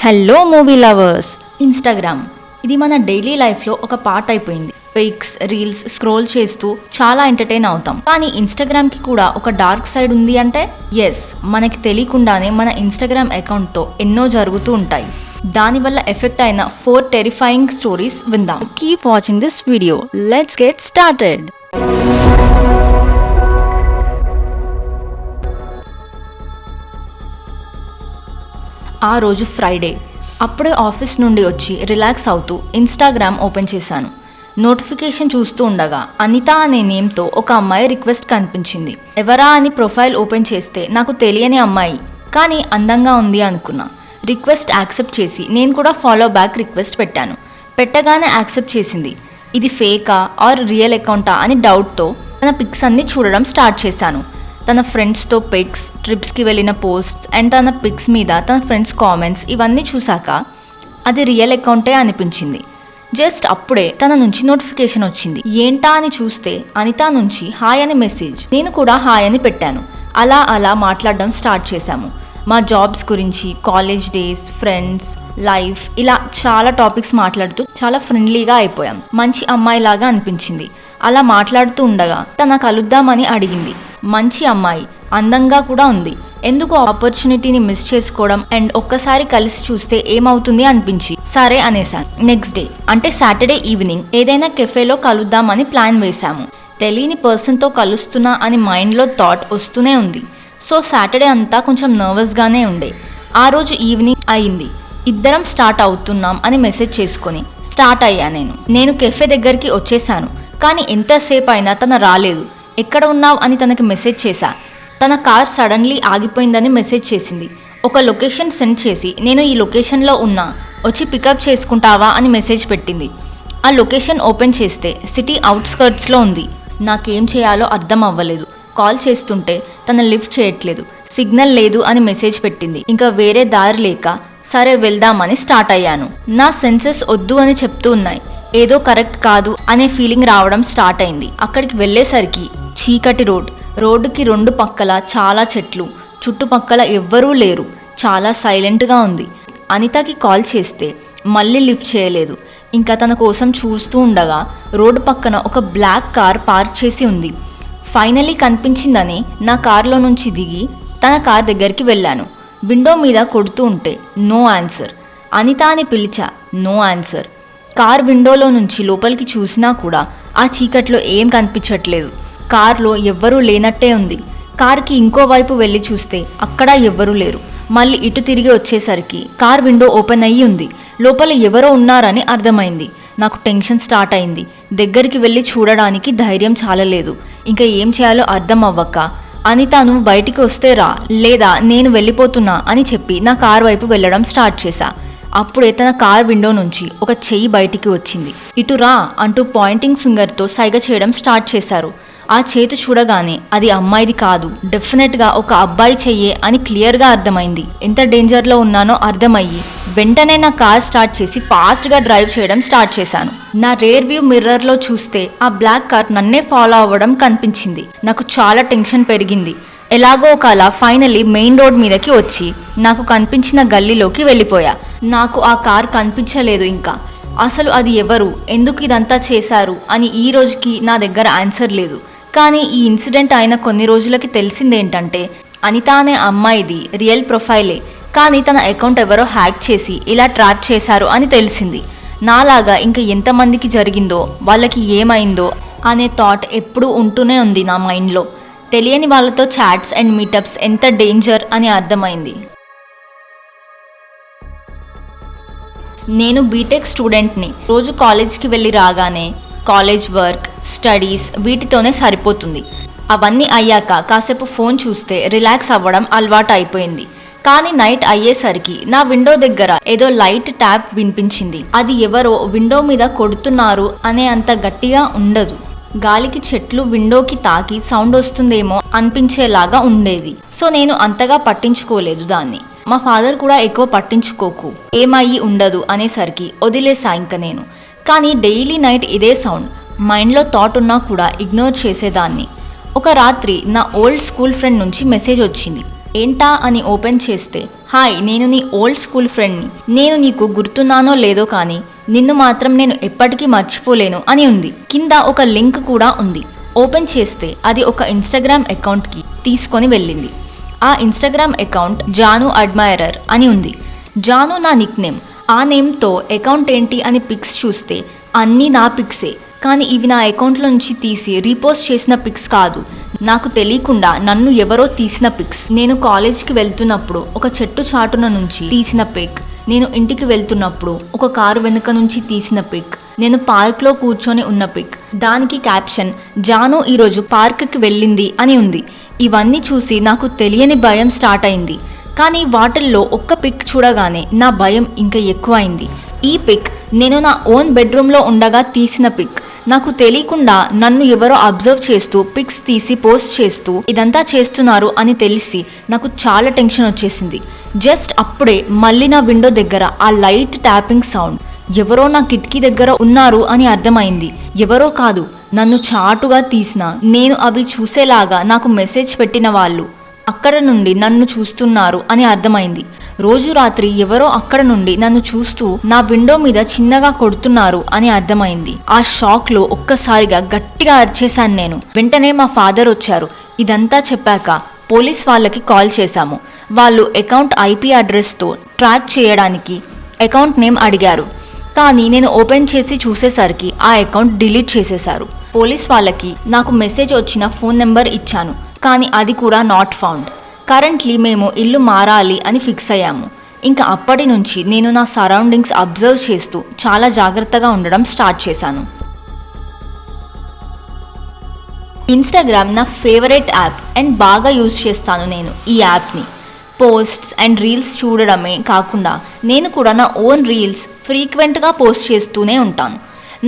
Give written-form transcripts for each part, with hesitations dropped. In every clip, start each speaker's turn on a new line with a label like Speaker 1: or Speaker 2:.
Speaker 1: Hello movie lovers. Instagram ఇది మన daily లైఫ్లో ఒక పార్ట్ అయిపోయింది. పిక్స్, రీల్స్ స్క్రోల్ చేస్తూ చాలా ఎంటర్టైన్ అవుతాం. కానీ ఇన్స్టాగ్రామ్కి కూడా ఒక డార్క్ సైడ్ ఉంది అంటే ఎస్, మనకి తెలియకుండానే మన ఇన్స్టాగ్రామ్ అకౌంట్తో ఎన్నో జరుగుతూ ఉంటాయి. దానివల్ల ఎఫెక్ట్ అయిన 4 టెరిఫైయింగ్ స్టోరీస్ విందాం. Keep watching this video. Let's get started. ఆ రోజు ఫ్రైడే. అప్పుడే ఆఫీస్ నుండి వచ్చి రిలాక్స్ అవుతూ ఇన్స్టాగ్రామ్ ఓపెన్ చేశాను. నోటిఫికేషన్ చూస్తూ ఉండగా అనిత అనే నేమ్తో ఒక అమ్మాయి రిక్వెస్ట్ కనిపించింది. ఎవరా అని ప్రొఫైల్ ఓపెన్ చేస్తే నాకు తెలియని అమ్మాయి, కానీ అందంగా ఉంది అనుకున్నా. రిక్వెస్ట్ యాక్సెప్ట్ చేసి నేను కూడా ఫాలో బ్యాక్ రిక్వెస్ట్ పెట్టాను. పెట్టగానే యాక్సెప్ట్ చేసింది. ఇది ఫేకా ఆర్ రియల్ అకౌంటా అని డౌట్తో తన పిక్స్ అన్ని చూడడం స్టార్ట్ చేశాను. తన ఫ్రెండ్స్తో పిక్స్, ట్రిప్స్కి వెళ్ళిన పోస్ట్స్ అండ్ తన పిక్స్ మీద తన ఫ్రెండ్స్ కామెంట్స్ ఇవన్నీ చూశాక అది రియల్ అకౌంటే అనిపించింది. జస్ట్ అప్పుడే తన నుంచి నోటిఫికేషన్ వచ్చింది. ఏంటా అని చూస్తే అనిత నుంచి హాయ్ అని మెసేజ్. నేను కూడా హాయ్ అని పెట్టాను. అలా మాట్లాడడం స్టార్ట్ చేశాము. మా జాబ్స్ గురించి, కాలేజ్ డేస్, ఫ్రెండ్స్, లైఫ్, ఇలా చాలా టాపిక్స్ మాట్లాడుతూ చాలా ఫ్రెండ్లీగా అయిపోయాం. మంచి అమ్మాయిలాగా అనిపించింది. అలా మాట్లాడుతూ ఉండగా తన కలుద్దామని అడిగింది. మంచి అమ్మాయి, అందంగా కూడా ఉంది. ఎందుకు ఆపర్చునిటీని మిస్ చేసుకోవడం అండ్ ఒక్కసారి కలిసి చూస్తే ఏమవుతుంది అనిపించి సరే అనేసాను. నెక్స్ట్ డే అంటే సాటర్డే ఈవినింగ్ ఏదైనా కెఫేలో కలుద్దామని ప్లాన్ వేశాము. తెలియని పర్సన్తో కలుస్తున్నా అని మైండ్లో థాట్ వస్తూనే ఉంది. సో సాటర్డే అంతా కొంచెం నర్వస్గానే ఉండే. ఆ రోజు ఈవినింగ్ అయింది. ఇద్దరం స్టార్ట్ అవుతున్నాం అని మెసేజ్ చేసుకొని స్టార్ట్ అయ్యా. నేను కెఫే దగ్గరికి వచ్చేసాను. కానీ ఎంతసేపు అయినా తన రాలేదు. ఎక్కడ ఉన్నావు అని తనకి మెసేజ్ చేశా. తన కార్ సడన్లీ ఆగిపోయిందని మెసేజ్ చేసింది. ఒక లొకేషన్ సెండ్ చేసి నేను ఈ లొకేషన్లో ఉన్నా, వచ్చి పికప్ చేసుకుంటావా అని మెసేజ్ పెట్టింది. ఆ లొకేషన్ ఓపెన్ చేస్తే సిటీ అవుట్స్కర్ట్స్లో ఉంది. నాకేం చేయాలో అర్థం అవ్వలేదు. కాల్ చేస్తుంటే తన లిఫ్ట్ చేయట్లేదు. సిగ్నల్ లేదు అని మెసేజ్ పెట్టింది. ఇంకా వేరే దారి లేక సరే వెళ్దామని స్టార్ట్ అయ్యాను. నా సెన్సెస్ వద్దు అని చెప్తూ ఉన్నాయి. ఏదో కరెక్ట్ కాదు అనే ఫీలింగ్ రావడం స్టార్ట్ అయింది. అక్కడికి వెళ్ళేసరికి చీకటి రోడ్డుకి 2 పక్కల చాలా చెట్లు, చుట్టుపక్కల ఎవ్వరూ లేరు. చాలా సైలెంట్గా ఉంది. అనితకి కాల్ చేస్తే మళ్ళీ లిఫ్ట్ చేయలేదు. ఇంకా తన కోసం చూస్తూ ఉండగా రోడ్డు పక్కన ఒక బ్లాక్ కార్ పార్క్ చేసి ఉంది. ఫైనలీ కనిపించిందని నా కార్లో నుంచి దిగి తన కార్ దగ్గరికి వెళ్ళాను. విండో మీద కొడుతూ ఉంటే నో ఆన్సర్. అనిత అని పిలిచా, నో ఆన్సర్. కార్ విండోలో నుంచి లోపలికి చూసినా కూడా ఆ చీకట్లో ఏం కనిపించట్లేదు. కార్లో ఎవ్వరూ లేనట్టే ఉంది. కార్కి ఇంకో వైపు వెళ్ళి చూస్తే అక్కడ ఎవ్వరూ లేరు. మళ్ళీ ఇటు తిరిగి వచ్చేసరికి కార్ విండో ఓపెన్ అయ్యి ఉంది. లోపల ఎవరో ఉన్నారని అర్థమైంది. నాకు టెన్షన్ స్టార్ట్ అయింది. దగ్గరికి వెళ్ళి చూడడానికి ధైర్యం చాలలేదు. ఇంకా ఏం చేయాలో అర్థం అవ్వక అనిత నువ్వు బయటికి వస్తే రా, లేదా నేను వెళ్ళిపోతున్నా అని చెప్పి నా కార్ వైపు వెళ్ళడం స్టార్ట్ చేశా. అప్పుడే తన కార్ విండో నుంచి ఒక చెయ్యి బయటికి వచ్చింది. ఇటు రా అంటూ పాయింటింగ్ ఫింగర్తో సైగ చేయడం స్టార్ట్ చేశారు. ఆ చేతి చూడగానే అది అమ్మాయిది కాదు, డెఫినెట్గా ఒక అబ్బాయి చెయ్యే అని క్లియర్గా అర్థమైంది. ఎంత డేంజర్లో ఉన్నానో అర్థమయ్యి వెంటనే నా కార్ స్టార్ట్ చేసి ఫాస్ట్గా డ్రైవ్ చేయడం స్టార్ట్ చేశాను. నా రేర్ వ్యూ మిర్రర్లో చూస్తే ఆ బ్లాక్ కార్ నన్నే ఫాలో అవ్వడం కనిపించింది. నాకు చాలా టెన్షన్ పెరిగింది. ఎలాగో ఒకలా ఫైనల్లీ మెయిన్ రోడ్ మీదకి వచ్చి నాకు కనిపించిన గల్లీలోకి వెళ్ళిపోయా. నాకు ఆ కార్ కనిపించలేదు. ఇంకా అసలు అది ఎవరు, ఎందుకు ఇదంతా చేశారు అని ఈ రోజుకి నా దగ్గర ఆన్సర్ లేదు. కానీ ఈ ఇన్సిడెంట్ అయిన కొన్ని రోజులకి తెలిసిందేంటంటే అనిత అనే అమ్మాయిది రియల్ ప్రొఫైలే, కానీ తన అకౌంట్ ఎవరో హ్యాక్ చేసి ఇలా ట్రాప్ చేశారు అని తెలిసింది. నాలాగా ఇంకా ఎంతమందికి జరిగిందో, వాళ్ళకి ఏమైందో అనే థాట్ ఎప్పుడూ ఉంటూనే ఉంది నా మైండ్లో. తెలియని వాళ్ళతో చాట్స్ అండ్ మీటప్స్ ఎంత డేంజర్ అని అర్థమైంది. నేను బీటెక్ స్టూడెంట్ని. రోజు కాలేజ్కి వెళ్ళి రాగానే కాలేజ్ వర్క్, స్టడీస్ వీటితోనే సరిపోతుంది. అవన్నీ అయ్యాక కాసేపు ఫోన్ చూస్తే రిలాక్స్ అవ్వడం అలవాటు అయిపోయింది. కానీ నైట్ అయ్యేసరికి నా విండో దగ్గర ఏదో లైట్ ట్యాప్ వినిపించింది. అది ఎవరో విండో మీద కొడుతున్నారు అనే అంత గట్టిగా ఉండదు. గాలికి చెట్లు విండోకి తాకి సౌండ్ వస్తుందేమో అనిపించేలాగా ఉండేది. సో నేను అంతగా పట్టించుకోలేదు దాన్ని. మా ఫాదర్ కూడా ఎక్కువ పట్టించుకోకు, ఏమయ్యి ఉండదు అనేసరికి వదిలేసా ఇంక నేను. కానీ డైలీ నైట్ ఇదే సౌండ్. మైండ్లో థాట్ ఉన్నా కూడా ఇగ్నోర్ చేసేదాన్ని. ఒక రాత్రి నా ఓల్డ్ స్కూల్ ఫ్రెండ్ నుంచి మెసేజ్ వచ్చింది. ఏంటా అని ఓపెన్ చేస్తే, హాయ్, నేను నీ ఓల్డ్ స్కూల్ ఫ్రెండ్ని. నేను నీకు గుర్తున్నానో లేదో కానీ నిన్ను మాత్రం నేను ఎప్పటికీ మర్చిపోలేను అని ఉంది. కింద ఒక లింక్ కూడా ఉంది. ఓపెన్ చేస్తే అది ఒక ఇన్స్టాగ్రామ్ అకౌంట్కి తీసుకొని వెళ్ళింది. ఆ ఇన్స్టాగ్రామ్ అకౌంట్ జాను అడ్మైరర్ అని ఉంది. జాను నా నిక్ నేమ్. ఆ నేమ్తో అకౌంట్ ఏంటి అని పిక్స్ చూస్తే అన్నీ నా పిక్సే. కానీ ఇవి నా అకౌంట్లో నుంచి తీసి రీపోస్ట్ చేసిన పిక్స్ కాదు, నాకు తెలియకుండా నన్ను ఎవరో తీసిన పిక్స్. నేను కాలేజ్కి వెళ్తున్నప్పుడు ఒక చెట్టు చాటున నుంచి తీసిన పిక్, నేను ఇంటికి వెళ్తున్నప్పుడు ఒక కారు వెనుక నుంచి తీసిన పిక్, నేను పార్క్లో కూర్చొని ఉన్న పిక్. దానికి క్యాప్షన్, జాను ఈరోజు పార్క్కి వెళ్ళింది అని ఉంది. ఇవన్నీ చూసి నాకు తెలియని భయం స్టార్ట్ అయింది. కానీ వాటిల్లో ఒక్క పిక్ చూడగానే నా భయం ఇంకా ఎక్కువైంది. ఈ పిక్ నేను నా ఓన్ బెడ్రూమ్లో ఉండగా తీసిన పిక్. నాకు తెలియకుండా నన్ను ఎవరో అబ్జర్వ్ చేస్తూ పిక్స్ తీసి పోస్ట్ చేస్తూ ఇదంతా చేస్తున్నారు అని తెలిసి నాకు చాలా టెన్షన్ వచ్చేసింది. జస్ట్ అప్పుడే మళ్ళీ నా విండో దగ్గర ఆ లైట్ ట్యాపింగ్ సౌండ్, ఎవరో నా కిటికీ దగ్గర ఉన్నారు అని అర్థమైంది. ఎవరో కాదు, నన్ను చాటుగా తీసిన, నేను అవి చూసేలాగా నాకు మెసేజ్ పెట్టిన వాళ్ళు అక్కడ నుండి నన్ను చూస్తున్నారు అని అర్థమైంది. రోజు రాత్రి ఎవరో అక్కడ నుండి నన్ను చూస్తూ నా విండో మీద చిన్నగా కొడుతున్నారు అని అర్థమైంది. ఆ షాక్లో ఒక్కసారిగా గట్టిగా అరిచేశాను నేను. వెంటనే మా ఫాదర్ వచ్చారు. ఇదంతా చెప్పాక పోలీస్ వాళ్ళకి కాల్ చేశాము. వాళ్ళు అకౌంట్ IP అడ్రస్తో ట్రాక్ చేయడానికి అకౌంట్ నేమ్ అడిగారు. కానీ నేను ఓపెన్ చేసి చూసేసరికి ఆ అకౌంట్ డిలీట్ చేసేశారు. పోలీస్ వాళ్ళకి నాకు మెసేజ్ వచ్చిన ఫోన్ నెంబర్ ఇచ్చాను, కానీ అది కూడా నాట్ ఫౌండ్. కరెంట్లీ మేము ఇల్లు మారాలి అని ఫిక్స్ అయ్యాము. ఇంకా అప్పటి నుంచి నేను నా సరౌండింగ్స్ అబ్జర్వ్ చేస్తూ చాలా జాగ్రత్తగా ఉండడం స్టార్ట్ చేశాను. ఇన్స్టాగ్రామ్ నా ఫేవరెట్ యాప్ అండ్ బాగా యూజ్ చేస్తాను నేను ఈ యాప్ని. పోస్ట్స్ అండ్ రీల్స్ చూడడమే కాకుండా నేను కూడా నా ఓన్ రీల్స్ ఫ్రీక్వెంట్గా పోస్ట్ చేస్తూనే ఉంటాను.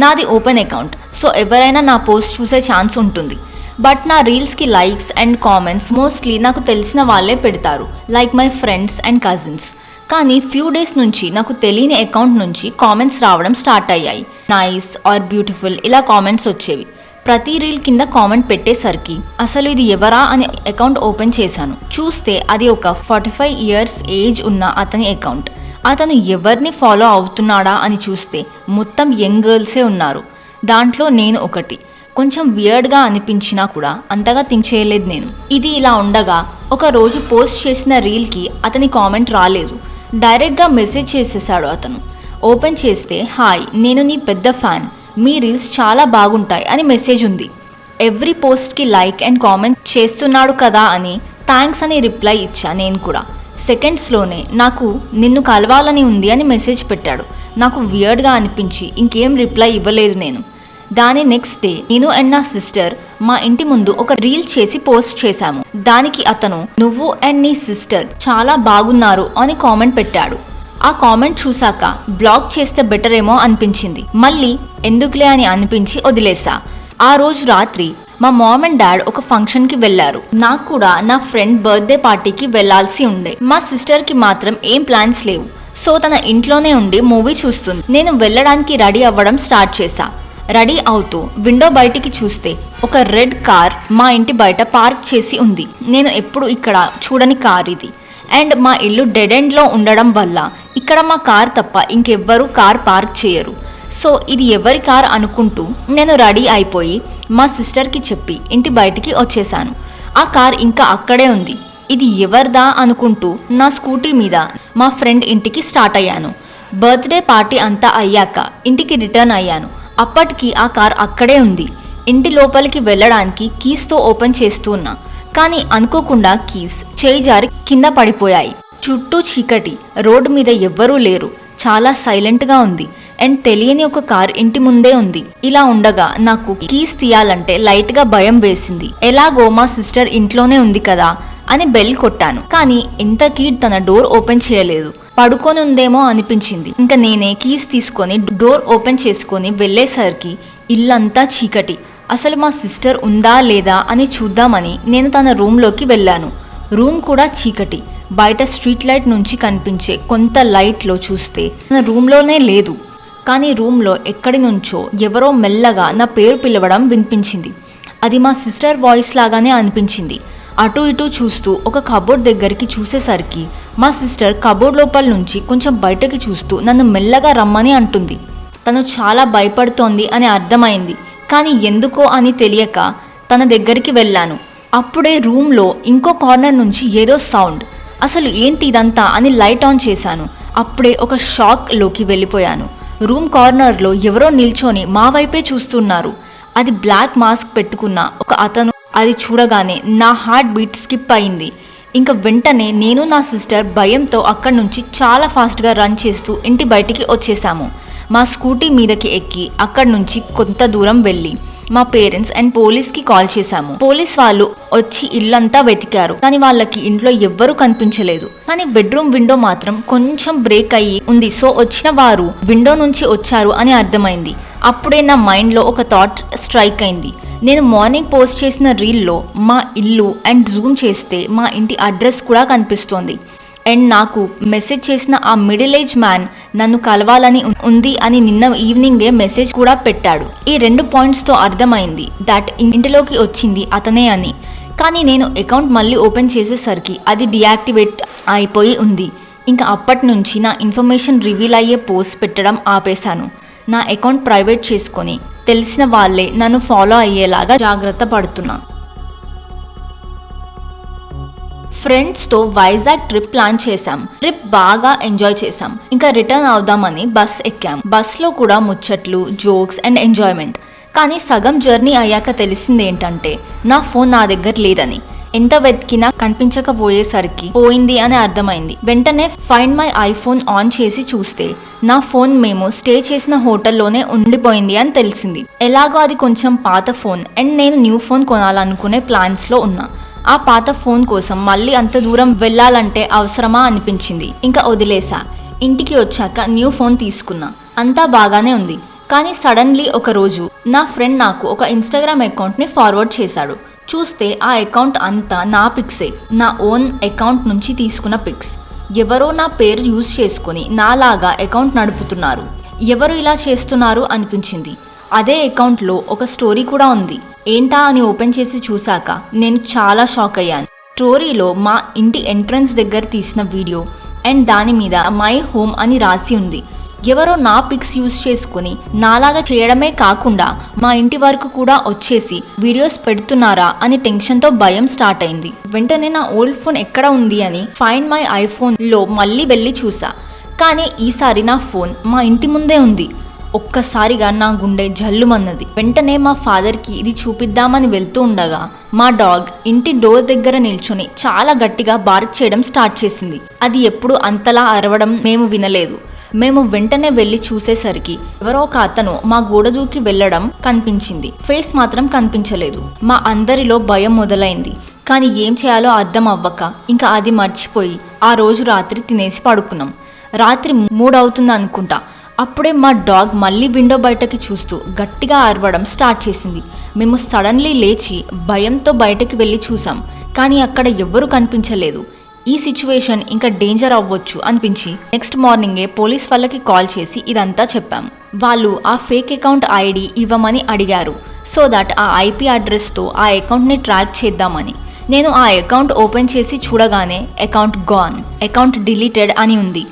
Speaker 1: నాది ఓపెన్ అకౌంట్, సో ఎవరైనా నా పోస్ట్ చూసే ఛాన్స్ ఉంటుంది. బట్ నా రీల్స్కి లైక్స్ అండ్ కామెంట్స్ మోస్ట్లీ నాకు తెలిసిన వాళ్ళే పెడతారు, like my friends and cousins. కానీ ఫ్యూ డేస్ నుంచి నాకు తెలియని అకౌంట్ నుంచి కామెంట్స్ రావడం స్టార్ట్ అయ్యాయి. నైస్ ఆర్ బ్యూటిఫుల్ ఇలా కామెంట్స్ వచ్చేవి. ప్రతి రీల్ కింద కామెంట్ పెట్టేసరికి అసలు ఇది ఎవరా అని అకౌంట్ ఓపెన్ చేశాను. చూస్తే అది ఒక 45 years ఏజ్ ఉన్న అతని అకౌంట్. అతను ఎవరిని ఫాలో అవుతున్నాడా అని చూస్తే మొత్తం యంగ్ గర్ల్సే ఉన్నారు. దాంట్లో నేను ఒకటి. కొంచెం వియర్డ్గా అనిపించినా కూడా అంతగా థింక్ చేయలేదు నేను. ఇది ఇలా ఉండగా ఒక రోజు పోస్ట్ చేసిన రీల్కి అతని కామెంట్ రాలేదు. డైరెక్ట్గా మెసేజ్ చేసేసాడు అతను. ఓపెన్ చేస్తే, హాయ్, నేను నీ పెద్ద ఫ్యాన్, మీ రీల్స్ చాలా బాగుంటాయి అని మెసేజ్ ఉంది. ఎవ్రీ పోస్ట్కి లైక్ అండ్ కామెంట్ చేస్తున్నాడు కదా అని థ్యాంక్స్ అని రిప్లై ఇచ్చా నేను కూడా. సెకండ్స్లోనే నాకు నిన్ను కలవాలని ఉంది అని మెసేజ్ పెట్టాడు. నాకు వియర్డ్గా అనిపించి ఇంకేం రిప్లై ఇవ్వలేదు నేను. దాని నెక్స్ట్ డే నేను అండ్ నా సిస్టర్ మా ఇంటి ముందు ఒక రీల్ చేసి పోస్ట్ చేశాము. దానికి అతను, నువ్వు అండ్ నీ సిస్టర్ చాలా బాగున్నారు అని కామెంట్ పెట్టాడు. ఆ కామెంట్ చూసాక బ్లాక్ చేస్తే బెటర్ ఏమో అనిపించింది. మళ్ళీ ఎందుకులే అని అనిపించి వదిలేసా. ఆ రోజు రాత్రి మా మామ్ అండ్ డాడ్ ఒక ఫంక్షన్కి వెళ్ళారు. నాకు కూడా నా ఫ్రెండ్ బర్త్డే పార్టీకి వెళ్లాల్సి ఉండే. మా సిస్టర్కి మాత్రం ఏం ప్లాన్స్ లేవు, సో తన ఇంట్లోనే ఉండి మూవీ చూస్తుంది. నేను వెళ్ళడానికి రెడీ అవ్వడం స్టార్ట్ చేశా. రెడీ అవుతూ విండో బయటికి చూస్తే ఒక రెడ్ కార్ మా ఇంటి బయట పార్క్ చేసి ఉంది. నేను ఎప్పుడు ఇక్కడ చూడని కార్ ఇది. అండ్ మా ఇల్లు డెడ్ ఎండ్లో ఉండడం వల్ల ఇక్కడ మా కార్ తప్ప ఇంకెవ్వరూ కార్ పార్క్ చేయరు. సో ఇది ఎవరి కార్ అనుకుంటూ నేను రెడీ అయిపోయి మా సిస్టర్కి చెప్పి ఇంటి బయటికి వచ్చేసాను. ఆ కార్ ఇంకా అక్కడే ఉంది. ఇది ఎవరిదా అనుకుంటూ నా స్కూటీ మీద మా ఫ్రెండ్ ఇంటికి స్టార్ట్ అయ్యాను. బర్త్డే పార్టీ అంతా అయ్యాక ఇంటికి రిటర్న్ అయ్యాను. అప్పటికి ఆ కార్ అక్కడే ఉంది. ఇంటి లోపలికి వెళ్ళడానికి కీస్తో ఓపెన్ చేస్తూ ఉన్నా. కానీ అనుకోకుండా కీస్ చేయి జారి కింద పడిపోయాయి. చుట్టూ చీకటి, రోడ్డు మీద ఎవ్వరూ లేరు, చాలా సైలెంట్గా ఉంది. అండ్ తెలియని ఒక కార్ ఇంటి ముందే ఉంది. ఇలా ఉండగా నాకు కీస్ తీయాలంటే లైట్గా భయం వేసింది. ఎలాగో మా సిస్టర్ ఇంట్లోనే ఉంది కదా అని బెల్ కొట్టాను. కానీ ఇంతకీ తన డోర్ ఓపెన్ చేయలేదు. పడుకొని ఉందేమో అనిపించింది. ఇంకా నేనే కీస్ తీసుకొని డోర్ ఓపెన్ చేసుకొని వెళ్ళేసరికి ఇల్లంతా చీకటి. అసలు మా సిస్టర్ ఉందా లేదా అని చూద్దామని నేను తన రూమ్లోకి వెళ్ళాను. రూమ్ కూడా చీకటి. బయట స్ట్రీట్ లైట్ నుంచి కనిపించే కొంత లైట్లో చూస్తే తన రూమ్లోనే లేదు. కానీ రూమ్లో ఎక్కడి నుంచో ఎవరో మెల్లగా నా పేరు పిలవడం వినిపించింది. అది మా సిస్టర్ వాయిస్ లాగానే అనిపించింది. అటు ఇటు చూస్తూ ఒక కబోర్డ్ దగ్గరికి చూసేసరికి మా సిస్టర్ కబోర్డ్ లోపల నుంచి కొంచెం బయటకి చూస్తూ నన్ను మెల్లగా రమ్మని అంటుంది. తను చాలా భయపడుతోంది అని అర్థమైంది, కానీ ఎందుకో అని తెలియక తన దగ్గరికి వెళ్ళాను. అప్పుడే రూమ్లో ఇంకో కార్నర్ నుంచి ఏదో సౌండ్. అసలు ఏంటి ఇదంతా అని లైట్ ఆన్ చేశాను. అప్పుడే ఒక షాక్లోకి వెళ్ళిపోయాను. రూమ్ కార్నర్లో ఎవరో నిల్చొని మా వైపే చూస్తున్నారు. అది బ్లాక్ మాస్క్ పెట్టుకున్న ఒక అతను. అది చూడగానే నా హార్ట్ బీట్ స్కిప్ అయింది. ఇంకా వెంటనే నేను నా సిస్టర్ భయంతో అక్కడి నుంచి చాలా ఫాస్ట్గా రన్ చేస్తూ ఇంటి బయటికి వచ్చేసాము. మా స్కూటీ మీదకి ఎక్కి అక్కడి నుంచి కొంత దూరం వెళ్ళి మా పేరెంట్స్ అండ్ పోలీస్కి కాల్ చేశాము. పోలీస్ వాళ్ళు వచ్చి ఇల్లంతా వెతికారు, కానీ వాళ్ళకి ఇంట్లో ఎవ్వరూ కనిపించలేదు. కానీ బెడ్రూమ్ విండో మాత్రం కొంచెం బ్రేక్ అయ్యి ఉంది. సో వచ్చిన వారు విండో నుంచి వచ్చారు అని అర్థమైంది. అప్పుడే నా మైండ్లో ఒక థాట్ స్ట్రైక్ అయింది. నేను మార్నింగ్ పోస్ట్ చేసిన రీల్లో మా ఇల్లు అండ్ జూమ్ చేస్తే మా ఇంటి అడ్రస్ కూడా కనిపిస్తోంది. అండ్ నాకు మెసేజ్ చేసిన ఆ మిడిల్ ఏజ్ మ్యాన్ నన్ను కలవాలని ఉంది అని నిన్న ఈవినింగే మెసేజ్ కూడా పెట్టాడు. ఈ 2 పాయింట్స్తో అర్థమైంది దట్ ఇంటిలోకి వచ్చింది అతనే అని. కానీ నేను అకౌంట్ మళ్ళీ ఓపెన్ చేసేసరికి అది డియాక్టివేట్ అయిపోయి ఉంది. ఇంకా అప్పటి నుంచి నా ఇన్ఫర్మేషన్ రివీల్ అయ్యే పోస్ట్ పెట్టడం ఆపేశాను. నా అకౌంట్ ప్రైవేట్ చేసుకొని తెలిసిన వాళ్ళే నన్ను ఫాలో అయ్యేలాగా జాగ్రత్త పడుతున్నా. ఫ్రెండ్స్తో వైజాగ్ ట్రిప్ ప్లాన్ చేశాం. ట్రిప్ బాగా ఎంజాయ్ చేశాం. ఇంకా రిటర్న్ అవుదామని బస్ ఎక్కాం. బస్లో కూడా ముచ్చట్లు, జోక్స్ అండ్ ఎంజాయ్మెంట్. కానీ సగం జర్నీ అయ్యాక తెలిసింది ఏంటంటే నా ఫోన్ నా దగ్గర లేదని. ఎంత వెతికినా కనిపించకపోయేసరికి పోయింది అని అర్థమైంది. వెంటనే ఫైండ్ మై ఐఫోన్ ఆన్ చేసి చూస్తే నా ఫోన్ మేము స్టే చేసిన హోటల్లోనే ఉండిపోయింది అని తెలిసింది. ఎలాగో అది కొంచెం పాత ఫోన్ అండ్ నేను న్యూ ఫోన్ కొనాలనుకునే ప్లాన్స్లో ఉన్నా. ఆ పాత ఫోన్ కోసం మళ్ళీ అంత దూరం వెళ్ళాలంటే అవసరమా అనిపించింది. ఇంకా వదిలేసా. ఇంటికి వచ్చాక న్యూ ఫోన్ తీసుకున్నా. అంతా బాగానే ఉంది. కానీ సడన్లీ ఒక రోజు నా ఫ్రెండ్ నాకు ఒక ఇన్స్టాగ్రామ్ అకౌంట్ని ఫార్వర్డ్ చేశాడు. చూస్తే ఆ అకౌంట్ అంతా నా పిక్సే. నా ఓన్ అకౌంట్ నుంచి తీసుకున్న పిక్స్. ఎవరో నా పేరు యూజ్ చేసుకుని నాలాగా అకౌంట్ నడుపుతున్నారు. ఎవరు ఇలా చేస్తున్నారు అనిపించింది. అదే అకౌంట్లో ఒక స్టోరీ కూడా ఉంది. ఏంటా అని ఓపెన్ చేసి చూశాక నేను చాలా షాక్ అయ్యాను. స్టోరీలో మా ఇంటి ఎంట్రన్స్ దగ్గర తీసిన వీడియో అండ్ దాని మీద మై హోమ్ అని రాసి ఉంది. ఎవరో నా పిక్స్ యూజ్ చేసుకుని నాలాగా చేయడమే కాకుండా మా ఇంటి వరకు కూడా వచ్చేసి వీడియోస్ పెడుతున్నారా అని టెన్షన్తో భయం స్టార్ట్ అయింది. వెంటనే నా ఓల్డ్ ఫోన్ ఎక్కడ ఉంది అని ఫైండ్ మై ఐఫోన్లో మళ్ళీ వెళ్ళి చూసా. కానీ ఈసారి నా ఫోన్ మా ఇంటి ముందే ఉంది. ఒక్కసారిగా నా గుండె జల్లుమన్నది. వెంటనే మా ఫాదర్కి ఇది చూపిద్దామని వెళ్తూ ఉండగా మా డాగ్ ఇంటి డోర్ దగ్గర నిల్చొని చాలా గట్టిగా బార్క్ చేయడం స్టార్ట్ చేసింది. అది ఎప్పుడు అంతలా అరవడం మేము వినలేదు. మేము వెంటనే వెళ్ళి చూసేసరికి ఎవరో ఒక అతను మా గోడ దూకి వెళ్ళడం కనిపించింది. ఫేస్ మాత్రం కనిపించలేదు. మా అందరిలో భయం మొదలైంది. కానీ ఏం చేయాలో అర్థం అవ్వక ఇంకా అది మర్చిపోయి ఆ రోజు రాత్రి తినేసి పడుకున్నాం. రాత్రి 3 అవుతుంది అనుకుంటా. అప్పుడే మా డాగ్ మళ్ళీ విండో బయటకి చూస్తూ గట్టిగా అరవడం స్టార్ట్ చేసింది. మేము సడన్లీ లేచి భయంతో బయటకి వెళ్ళి చూసాం. కానీ అక్కడ ఎవ్వరూ కనిపించలేదు. ఈ సిచ్యువేషన్ ఇంకా డేంజర్ అవ్వచ్చు అనిపించి నెక్స్ట్ మార్నింగే పోలీస్ వాళ్ళకి కాల్ చేసి ఇదంతా చెప్పాం. వాళ్ళు ఆ ఫేక్ అకౌంట్ ఐడి ఇవ్వమని అడిగారు. సో దట్ ఆ ఐపీ అడ్రస్తో ఆ అకౌంట్ని ట్రాక్ చేద్దామని. నేను ఆ అకౌంట్ ఓపెన్ చేసి చూడగానే అకౌంట్ గాన్, అకౌంట్ డిలీటెడ్ అని ఉంది.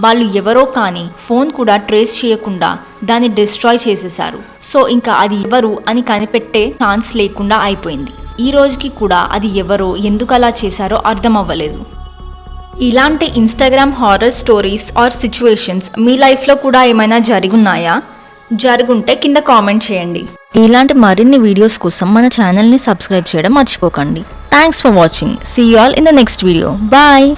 Speaker 1: వాళ్ళు ఎవరో కానీ ఫోన్ కూడా ట్రేస్ చేయకుండా దాన్ని డిస్ట్రాయ్ చేసేశారు. సో ఇంకా అది ఎవరు అని కనిపెట్టే ఛాన్స్ లేకుండా అయిపోయింది. ఈ రోజుకి కూడా అది ఎవరో ఎందుకు అలా చేశారో అర్థం అవ్వలేదు. ఇలాంటి Instagram horror stories or situations మీ లైఫ్లో కూడా ఏమైనా జరుగున్నాయా? జరుగుంటే కింద కామెంట్ చేయండి. ఇలాంటి మరిన్ని వీడియోస్ కోసం మన ఛానల్ని సబ్స్క్రైబ్ చేయడం మర్చిపోకండి. Thanks for watching. See you all in the next video. Bye.